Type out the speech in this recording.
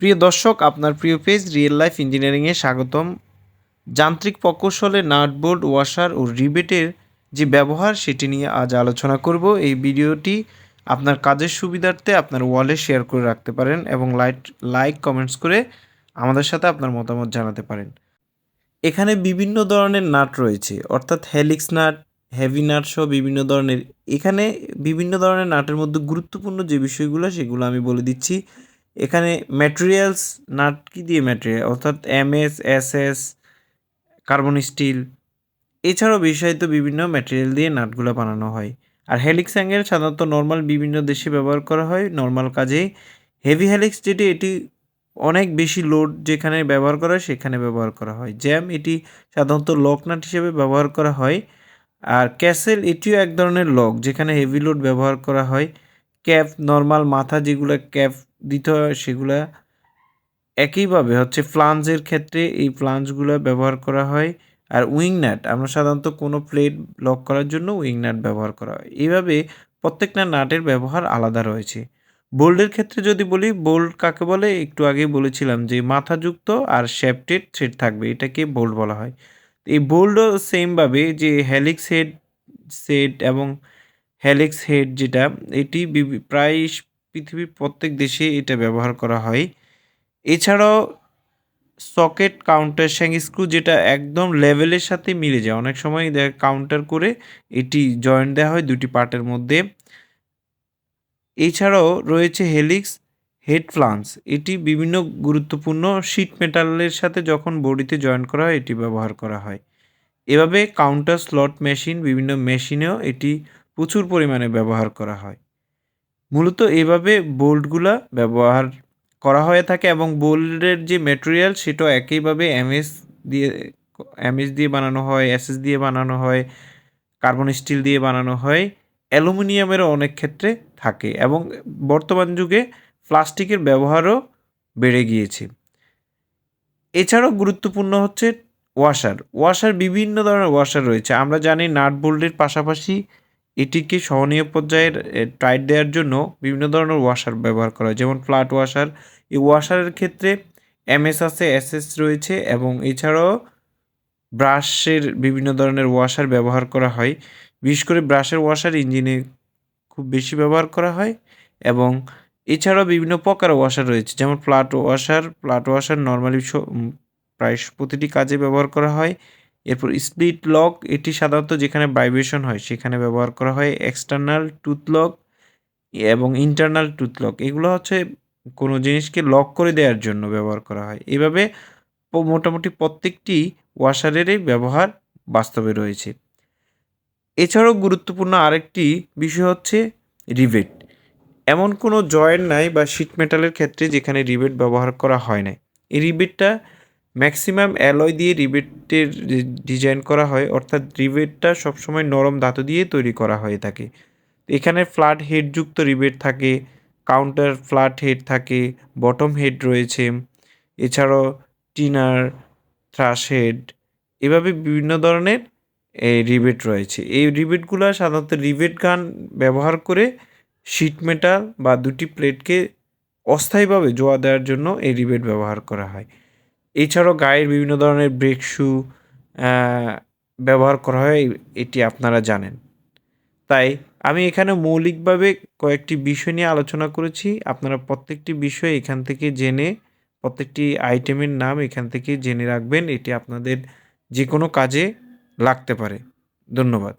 প্রিয় দর্শক, আপনার প্রিয় পেজ রিয়েল লাইফ ইঞ্জিনিয়ারিংয়ে স্বাগতম। যান্ত্রিক প্রকৌশলে নাট বোল্ট ওয়াশার ও রিবেটের যে ব্যবহার সেটি নিয়ে আজ আলোচনা করব। এই ভিডিওটি আপনার কাজের সুবিধার্থে আপনার ওয়ালে শেয়ার করে রাখতে পারেন এবং লাইক কমেন্টস করে আমাদের সাথে আপনার মতামত জানাতে পারেন। এখানে বিভিন্ন ধরনের নাট রয়েছে, অর্থাৎ হেলিক্স নাট, হেভি নাট সহ বিভিন্ন ধরনের। এখানে বিভিন্ন ধরনের নাটের মধ্যে গুরুত্বপূর্ণ যে বিষয়গুলো সেগুলো আমি বলে দিচ্ছি। এখানে ম্যাটেরিয়ালস, নাট কি দিয়ে ম্যাটেরিয়াল, অর্থাৎ এমএস, এসএস, কার্বন স্টিল, এছাড়াও বিষায়িত বিভিন্ন ম্যাটেরিয়াল দিয়ে নাটগুলো বানানো হয়। আর হেলিক্স অ্যাঙ্গেল সাধারণত নর্মাল বিভিন্ন দেশে ব্যবহার করা হয় নর্মাল কাজে। হেভি হেলিক্স যেটি, এটি অনেক বেশি লোড যেখানে ব্যবহার করা হয় সেখানে ব্যবহার করা হয়। জ্যাম, এটি সাধারণত লক নাট হিসেবে ব্যবহার করা হয়। আর ক্যাসেল, এটিও এক ধরনের লক যেখানে হেভি লোড ব্যবহার করা হয়। ক্যাপ, নর্মাল মাথা যেগুলো ক্যাপ দিতে হয় সেগুলা। একইভাবে হচ্ছে ফ্লাঞ্জের ক্ষেত্রে এই ফ্লাঞ্জগুলো ব্যবহার করা হয়। আর উইং নাট, আমরা সাধারণত কোনো প্লেট লক করার জন্য উইং নাট ব্যবহার করা হয়। এইভাবে প্রত্যেকটা নাটের ব্যবহার আলাদা রয়েছে। বোল্টের ক্ষেত্রে যদি বলি, বোল্ট কাকে বলে একটু আগেই বলেছিলাম যে মাথাযুক্ত আর শ্যাফটেড থ্রেড থাকবে, এটাকে বোল্ট বলা হয়। এই বোল্টও সেমভাবে যে হেলিক্স হেড সেট এবং হেলিক্স হেড যেটা, এটি প্রায় পৃথিবীর প্রত্যেক দেশে এটা ব্যবহার করা হয়। এছাড়াও সকেট, কাউন্টার শ্যাঙ্ক স্ক্রু যেটা একদম লেভেলের সাথে মিলে যায়, অনেক সময় কাউন্টার করে এটি জয়েন্ট দেওয়া হয় দুটি পার্টের মধ্যে। এছাড়াও রয়েছে হেলিক্স হেড ফ্লাঞ্জ, এটি বিভিন্ন গুরুত্বপূর্ণ শীট মেটালের সাথে যখন বডিতে জয়েন করা হয় এটি ব্যবহার করা হয়। এভাবে কাউন্টার স্লট মেশিন, বিভিন্ন মেশিনেও এটি প্রচুর পরিমাণে ব্যবহার করা হয়। মূলত এভাবে বোল্টগুলা ব্যবহার করা হয়ে থাকে এবং বোল্টের যে ম্যাটেরিয়াল সেটাও একইভাবে দিয়ে এমএস দিয়ে বানানো হয়, এসএস দিয়ে বানানো হয়, কার্বন স্টিল দিয়ে বানানো হয়, অ্যালুমিনিয়ামেরও অনেক ক্ষেত্রে থাকে এবং বর্তমান যুগে প্লাস্টিকের ব্যবহারও বেড়ে গিয়েছে। এছাড়াও গুরুত্বপূর্ণ হচ্ছে ওয়াশার বিভিন্ন ধরনের ওয়াশার রয়েছে। আমরা জানি নাট বোল্টের পাশাপাশি এটিকে সহনীয় পর্যায়ের টাইট দেওয়ার জন্য বিভিন্ন ধরনের ওয়াশার ব্যবহার করা হয়, যেমন ফ্ল্যাট ওয়াশার। এই ওয়াশারের ক্ষেত্রে এমএস আছে, এসএস রয়েছে এবং এছাড়াও ব্রাশের বিভিন্ন ধরনের ওয়াশার ব্যবহার করা হয়। বিশেষ করে ব্রাশের ওয়াশার ইঞ্জিনে খুব বেশি ব্যবহার করা হয় এবং এছাড়াও বিভিন্ন প্রকার ওয়াশার রয়েছে, যেমন ফ্ল্যাট ওয়াশার নর্মালি প্রায় প্রতিটি কাজে ব্যবহার করা হয়। এরপর স্প্লিট লক, এটি সাধারণত যেখানে ভাইব্রেশন হয় সেখানে ব্যবহার করা হয়। এক্সটার্নাল টুথ লক এবং ইন্টারনাল টুথ লক, এগুলো হচ্ছে কোনো জিনিসকে লক করে দেওয়ার জন্য ব্যবহার করা হয়। এভাবে মোটামুটি প্রত্যেকটি ওয়াশারেরই ব্যবহার বাস্তবে রয়েছে। এছাড়াও গুরুত্বপূর্ণ আরেকটি বিষয় হচ্ছে রিভেট। এমন কোনো জয়েন্ট নাই বা শিট মেটালের ক্ষেত্রে যেখানে রিবেট ব্যবহার করা হয় না। এই রিবেটটা ম্যাক্সিমাম অ্যালয় দিয়ে রিবেটের ডিজাইন করা হয়, অর্থাৎ রিবেটটা সবসময় নরম ধাতু দিয়ে তৈরি করা হয়ে থাকে। এখানে ফ্ল্যাট হেডযুক্ত রিবেট থাকে, কাউন্টার ফ্ল্যাট হেড থাকে, বটম হেড রয়েছে, এছাড়াও টিনার, থ্রাশ হেড, এভাবে বিভিন্ন ধরনের রিবেট রয়েছে। এই রিবেটগুলো সাধারণত রিবেট গান ব্যবহার করে শিট মেটাল বা দুটি প্লেটকে অস্থায়ীভাবে জোড়া দেওয়ার জন্য এই রিবেট ব্যবহার করা হয়। এছাড়াও গায়ের বিভিন্ন ধরনের ব্রেক শু ব্যবহার করা হয়, এটি আপনারা জানেন। তাই আমি এখানে মৌলিকভাবে কয়েকটি বিষয় নিয়ে আলোচনা করেছি। আপনারা প্রত্যেকটি বিষয় এখান থেকে জেনে, প্রত্যেকটি আইটেমের নাম এখান থেকে জেনে রাখবেন, এটি আপনাদের যে কোনো কাজে লাগতে পারে। ধন্যবাদ।